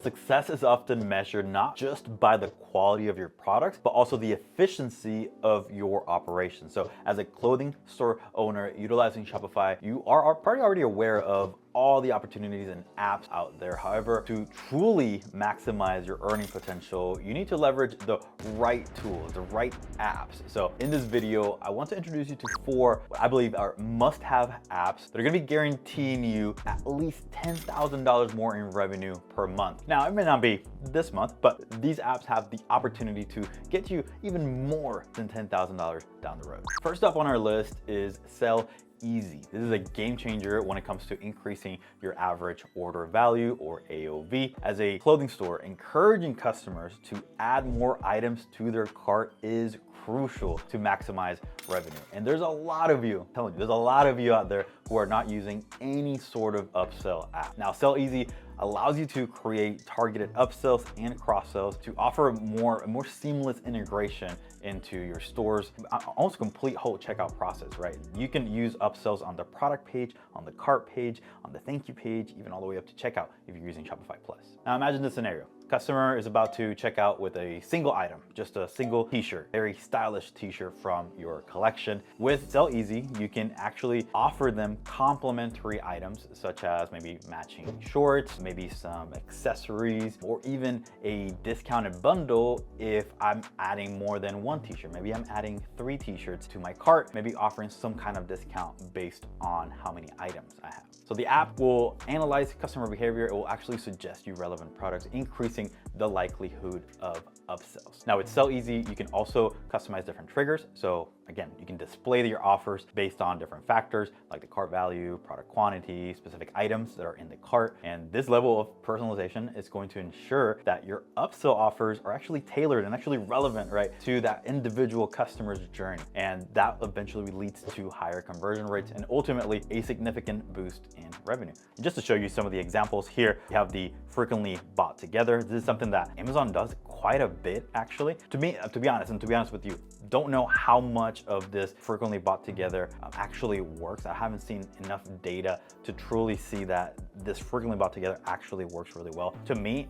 Success is often measured not just by the quality of your products, but also the efficiency of your operation. So as a clothing store owner utilizing Shopify, you are probably already aware of all the opportunities and apps out there. However, to truly maximize your earning potential, you need to leverage the right tools, the right apps. So in this video, I want to introduce you to 4 what I believe are must-have apps that are gonna be guaranteeing you at least $10,000 more in revenue per month. Now, it may not be this month, but these apps have the opportunity to get you even more than $10,000 down the road. First up on our list is Sell Easy. This is a game changer when it comes to increasing your average order value, or AOV. As a clothing store, encouraging customers to add more items to their cart is crucial to maximize revenue. And there's a lot of you, I'm telling you, there's a lot of you out there who are not using any sort of upsell app. Now, Sell Easy allows you to create targeted upsells and cross-sells to offer a more seamless integration into your store's almost complete whole checkout process, right? You can use upsells on the product page, on the cart page, on the thank you page, even all the way up to checkout if you're using Shopify Plus. Now imagine this scenario. Customer is about to check out with a single item, just a single t-shirt, very stylish t-shirt from your collection. With Sell Easy, you can actually offer them complimentary items such as maybe matching shorts, maybe some accessories, or even a discounted bundle if I'm adding more than one t-shirt. Maybe I'm adding 3 t-shirts to my cart, maybe offering some kind of discount based on how many items I have. So the app will analyze customer behavior. It will actually suggest you relevant products, increasing the likelihood of upsells. Now with Sell Easy, you can also customize different triggers. So again, you can display your offers based on different factors like the cart value, product quantity, specific items that are in the cart. And this level of personalization is going to ensure that your upsell offers are actually tailored and actually relevant, right, to that individual customer's journey. And that eventually leads to higher conversion rates and ultimately a significant boost in revenue. And just to show you some of the examples here, you have the frequently bought together. This is something that Amazon does quite a bit actually. To be honest with you, don't know how much of this frequently bought together actually works. I haven't seen enough data to truly see that this frequently bought together actually works really well. To me,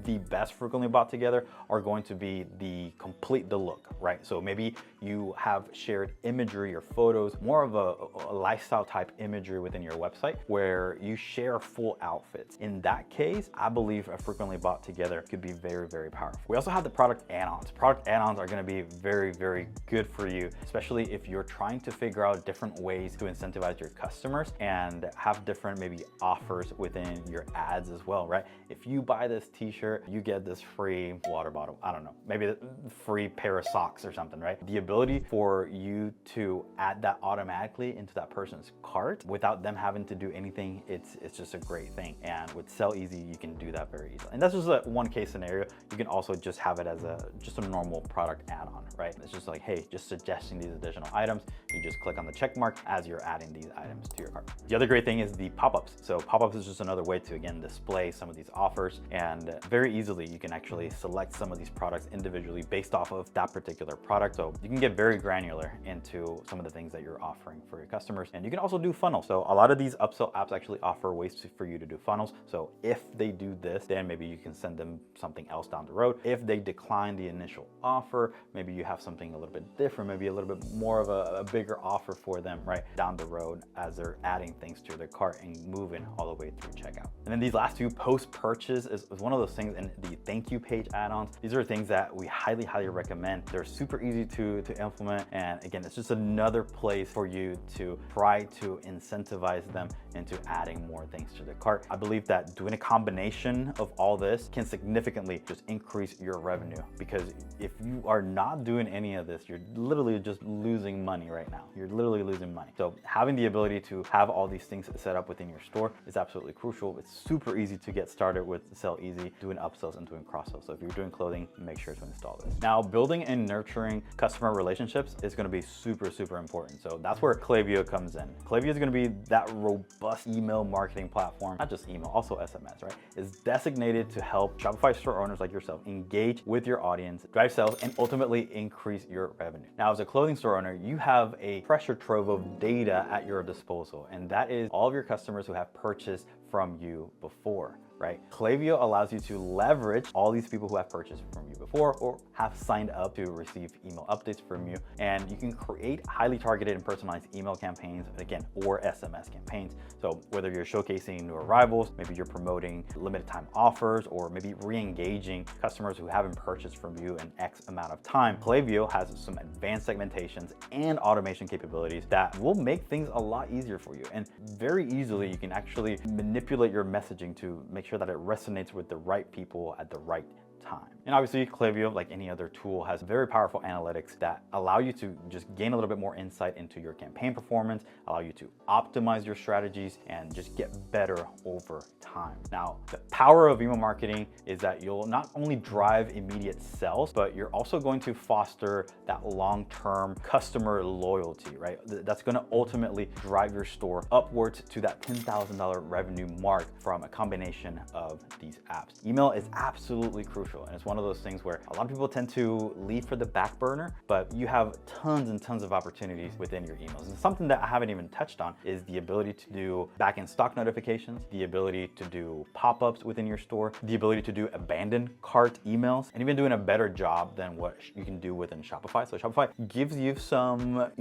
the best frequently bought together are going to be the look, right? So maybe you have shared imagery or photos, more of a lifestyle type imagery within your website where you share full outfits. In that case, I believe a frequently bought together could be very, very powerful. We also have the product add-ons. Product add-ons are going to be very, very good for you, especially if you're trying to figure out different ways to incentivize your customers and have different maybe offers within your ads as well, right? If you buy this t-shirt, you get this free water bottle. I don't know, maybe a free pair of socks or something, right? The ability for you to add that automatically into that person's cart without them having to do anything, it's just a great thing. And with Sell Easy, you can do that very easily. And that's just a one case scenario. You can also just have it as just a normal product add-on, right? It's just like, hey, just suggesting these additional items. You just click on the check mark as you're adding these items to your cart. The other great thing is the pop-ups. So pop-ups is just another way to, again, display some of these offers, and very easily you can actually select some of these products individually based off of that particular product. So you can get very granular into some of the things that you're offering for your customers. And you can also do funnels. So a lot of these upsell apps actually offer ways for you to do funnels. So if they do this, then maybe you can send them something else down the road. If they decline the initial offer, maybe you have something a little bit different, maybe a little bit more of a bigger offer for them, right, down the road as they're adding things to their cart and moving all the way through checkout. And then these last two, post-purchase is one of those things, and the thank you page add-ons. These are things that we highly, highly recommend. They're super easy to implement. And again, it's just another place for you to try to incentivize them into adding more things to their cart. I believe that doing a combination of all this can significantly just increase your revenue, because if you are not doing any of this, you're literally just losing money right now. You're literally losing money. So having the ability to have all these things set up within your store is absolutely crucial. It's super easy to get started with Sell Easy, doing upsells and doing cross-sells. So if you're doing clothing, make sure to install this. Now, building and nurturing customer relationships is going to be super, super important. So that's where Klaviyo comes in. Klaviyo is going to be that robust email marketing platform, not just email, also SMS, right? It's designated to help Shopify store owners like yourself engage with your audience, drive sales, and ultimately increase your revenue. Now, as a clothing store owner, you have a treasure trove of data at your disposal, and that is all of your customers who have purchased from you before, right? Klaviyo allows you to leverage all these people who have purchased from you before or have signed up to receive email updates from you. And you can create highly targeted and personalized email campaigns, again, or SMS campaigns. So whether you're showcasing new arrivals, maybe you're promoting limited time offers, or maybe re-engaging customers who haven't purchased from you in X amount of time, Klaviyo has some advanced segmentations and automation capabilities that will make things a lot easier for you. And very easily, you can actually manipulate your messaging to make sure that it resonates with the right people at the right time. And obviously Klaviyo, like any other tool, has very powerful analytics that allow you to just gain a little bit more insight into your campaign performance, allow you to optimize your strategies, and just get better over time. Now, the power of email marketing is that you'll not only drive immediate sales, but you're also going to foster that long-term customer loyalty, right? That's going to ultimately drive your store upwards to that $10,000 revenue mark from a combination of these apps. Email is absolutely crucial. And it's one of those things where a lot of people tend to leave for the back burner, but you have tons and tons of opportunities within your emails. And something that I haven't even touched on is the ability to do back-end stock notifications, the ability to do pop-ups within your store, the ability to do abandoned cart emails, and even doing a better job than what you can do within Shopify. So Shopify gives you some,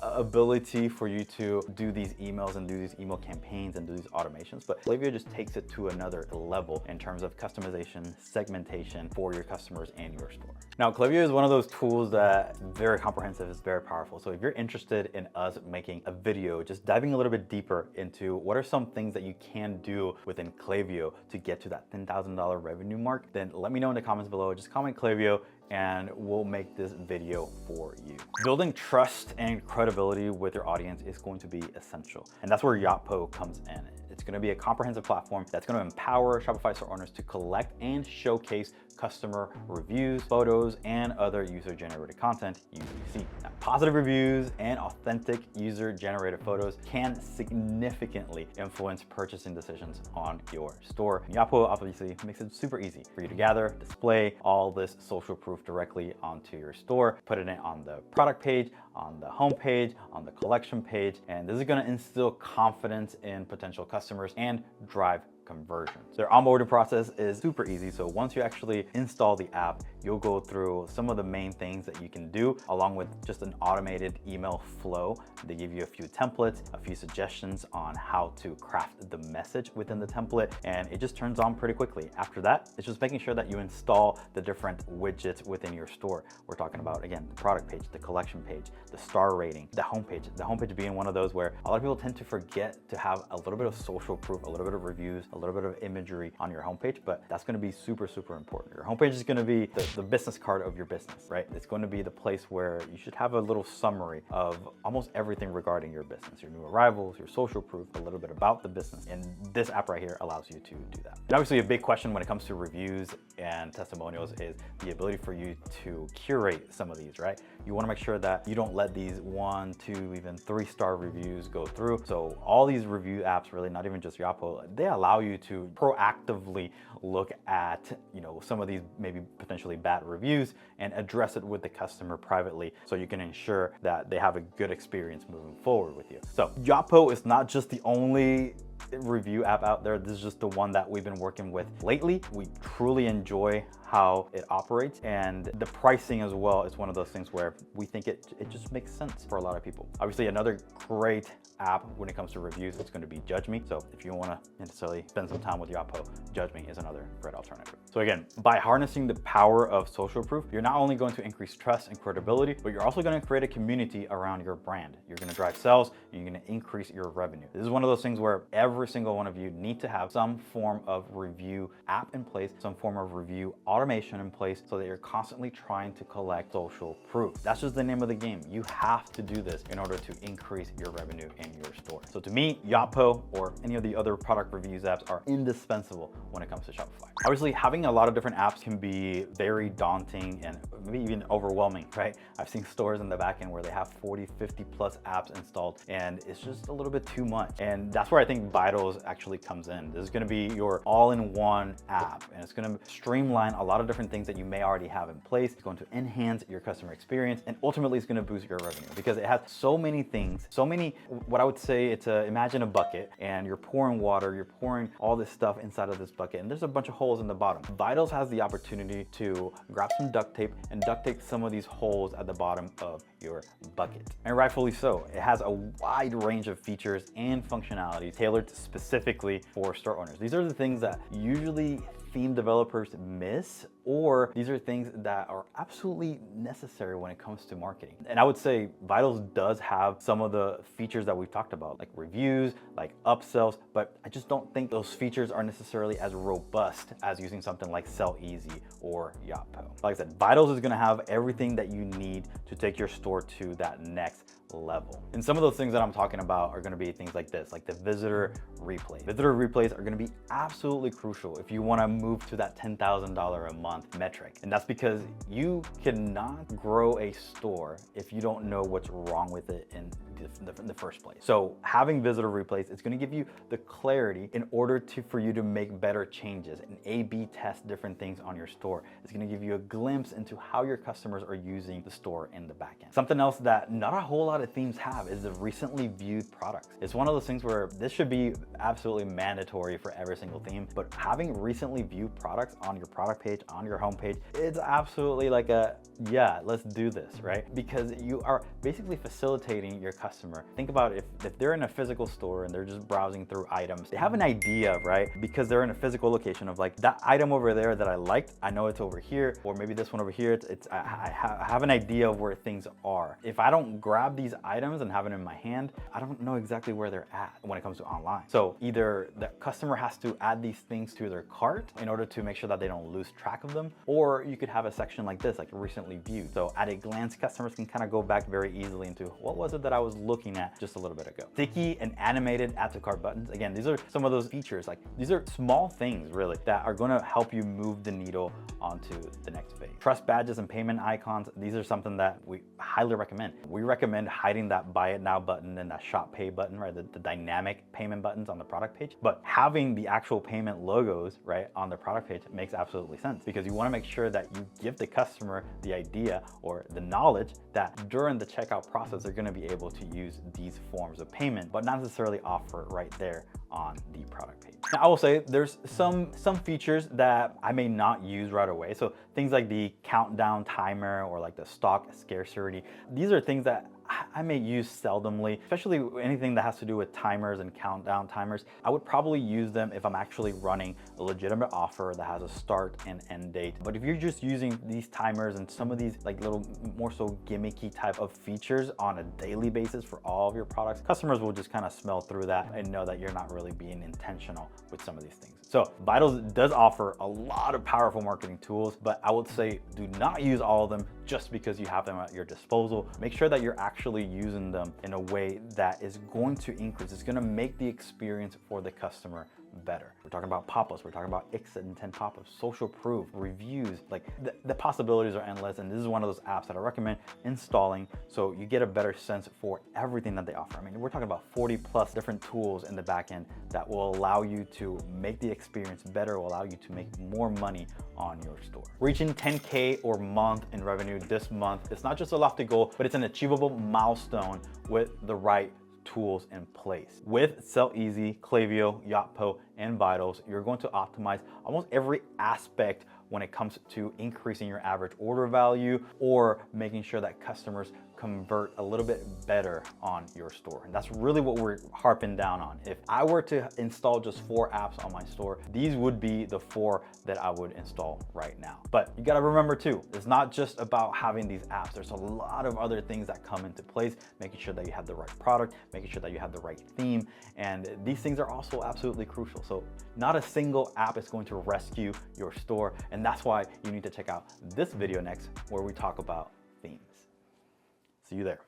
ability for you to do these emails and do these email campaigns and do these automations, but Klaviyo just takes it to another level in terms of customization, segmentation for your customers and your store. Now, Klaviyo is one of those tools that very comprehensive, is very powerful. So if you're interested in us making a video, just diving a little bit deeper into what are some things that you can do within Klaviyo to get to that $10,000 revenue mark, then let me know in the comments below. Just comment Klaviyo and we'll make this video for you. Building trust and credibility with your audience is going to be essential. And that's where Yotpo comes in. It's going to be a comprehensive platform that's going to empower Shopify store owners to collect and showcase customer reviews, photos, and other user-generated content you see. Now, positive reviews and authentic user-generated photos can significantly influence purchasing decisions on your store. And Yotpo obviously makes it super easy for you to gather, display all this social proof directly onto your store, putting it on the product page, on the home page, on the collection page, and this is going to instill confidence in potential customers and drive conversions. Their onboarding process is super easy. So once you actually install the app, you'll go through some of the main things that you can do, along with just an automated email flow. They give you a few templates, a few suggestions on how to craft the message within the template, and it just turns on pretty quickly. After that, it's just making sure that you install the different widgets within your store. We're talking about, again, the product page, the collection page, the star rating, the homepage being one of those where a lot of people tend to forget to have a little bit of social proof, a little bit of reviews, a little bit of imagery on your homepage, but that's going to be super, super important. Your homepage is going to be the business card of your business, right? It's going to be the place where you should have a little summary of almost everything regarding your business, your new arrivals, your social proof, a little bit about the business. And this app right here allows you to do that. And obviously a big question when it comes to reviews and testimonials is the ability for you to curate some of these, right? You want to make sure that you don't let these 1, 2, even 3-star reviews go through. So all these review apps, really, not even just Yotpo, they allow you to proactively look at, some of these maybe potentially bad reviews and address it with the customer privately, so you can ensure that they have a good experience moving forward with you. So Yotpo is not just the only review app out there. This is just the one that we've been working with lately. We truly enjoy how it operates, and the pricing as well is one of those things where we think it just makes sense for a lot of people. Obviously, another great app when it comes to reviews is going to be Judge Me. So if you want to necessarily spend some time with Yotpo, Judge Me is another great alternative. So again, by harnessing the power of social proof, you're not only going to increase trust and credibility, but you're also going to create a community around your brand. You're going to drive sales, and you're going to increase your revenue. This is one of those things where every single one of you need to have some form of review app in place, some form of review automation in place, so that you're constantly trying to collect social proof. That's just the name of the game. You have to do this in order to increase your revenue in your store. So to me, Yotpo or any of the other product reviews apps are indispensable when it comes to Shopify. Obviously, having a lot of different apps can be very daunting and maybe even overwhelming, right? I've seen stores in the back end where they have 40, 50 plus apps installed, and it's just a little bit too much. And that's where I think Vitals actually comes in. This is gonna be your all-in-one app, and it's gonna streamline a lot of different things that you may already have in place. It's going to enhance your customer experience, and ultimately it's gonna boost your revenue because it has so many things, so many, what I would say, imagine a bucket, and you're pouring water, you're pouring all this stuff inside of this bucket, and there's a bunch of holes in the bottom. Vitals has the opportunity to grab some duct tape and duct tape some of these holes at the bottom of your bucket. And rightfully so. It has a wide range of features and functionality tailored specifically for store owners. These are the things that usually theme developers miss, or these are things that are absolutely necessary when it comes to marketing. And I would say Vitals does have some of the features that we've talked about, like reviews, like upsells, but I just don't think those features are necessarily as robust as using something like Sell Easy or Yotpo. Like I said, Vitals is gonna have everything that you need to take your store to that next level. And some of those things that I'm talking about are gonna be things like this, like the visitor replays. Visitor replays are gonna be absolutely crucial if you wanna move to that $10,000 a month metric. And that's because you cannot grow a store if you don't know what's wrong with it in the first place. So having visitor replays, it's gonna give you the clarity in order for you to make better changes and A/B test different things on your store. It's gonna give you a glimpse into how your customers are using the store in the back end. Something else that not a whole lot of themes have is the recently viewed products. It's one of those things where this should be absolutely mandatory for every single theme, but having recently viewed products on your product page, on your homepage, it's absolutely like yeah, let's do this, right? Because you are basically facilitating your customer. Think about if they're in a physical store and they're just browsing through items, they have an idea, right? Because they're in a physical location of like, that item over there that I liked, I know it's over here, or maybe this one over here, I have an idea of where things are. If I don't grab these items and have it in my hand, I don't know exactly where they're at when it comes to online. So either the customer has to add these things to their cart in order to make sure that they don't lose track of them, or you could have a section like this, like recently viewed. So at a glance, customers can kind of go back very easily into what was it that I was looking at just a little bit ago. Sticky and animated add to cart buttons. Again, these are some of those features, like these are small things really that are going to help you move the needle onto the next phase. Trust badges and payment icons. These are something that we highly recommend. We recommend hiding that buy it now button and that shop pay button, right? The dynamic payment buttons on the product page, but having the actual payment logos, right, on the product page makes absolutely sense because you want to make sure that you give the customer the idea or the knowledge that during the checkout process, they're going to be able to use these forms of payment, but not necessarily offer it right there on the product page. Now, I will say there's some features that I may not use right away. So things like the countdown timer or like the stock scarcity, these are things that I may use seldomly, especially anything that has to do with timers and countdown timers. I would probably use them if I'm actually running a legitimate offer that has a start and end date. But if you're just using these timers and some of these like little more so gimmicky type of features on a daily basis for all of your products, customers will just kind of smell through that and know that you're not really being intentional with some of these things. So Vitals does offer a lot of powerful marketing tools, but I would say do not use all of them just because you have them at your disposal. Make sure that you're actually using them in a way that is going to increase. It's going to make the experience for the customer better. We're talking about pop-ups, we're talking about intent pop-ups, social proof, reviews, like the possibilities are endless. And this is one of those apps that I recommend installing so you get a better sense for everything that they offer. I mean, we're talking about 40 plus different tools in the back end that will allow you to make the experience better, will allow you to make more money on your store. Reaching 10K or month in revenue this month, it's not just a lofty goal, but it's an achievable milestone with the right tools in place. With Sell Easy, Klaviyo, Yotpo, and Vitals, you're going to optimize almost every aspect when it comes to increasing your average order value or making sure that customers convert a little bit better on your store. And that's really what we're harping down on. If I were to install just 4 apps on my store, these would be the 4 that I would install right now. But you gotta remember too, it's not just about having these apps. There's a lot of other things that come into place, making sure that you have the right product, making sure that you have the right theme. And these things are also absolutely crucial. So not a single app is going to rescue your store. And that's why you need to check out this video next, where we talk about themes. See you there.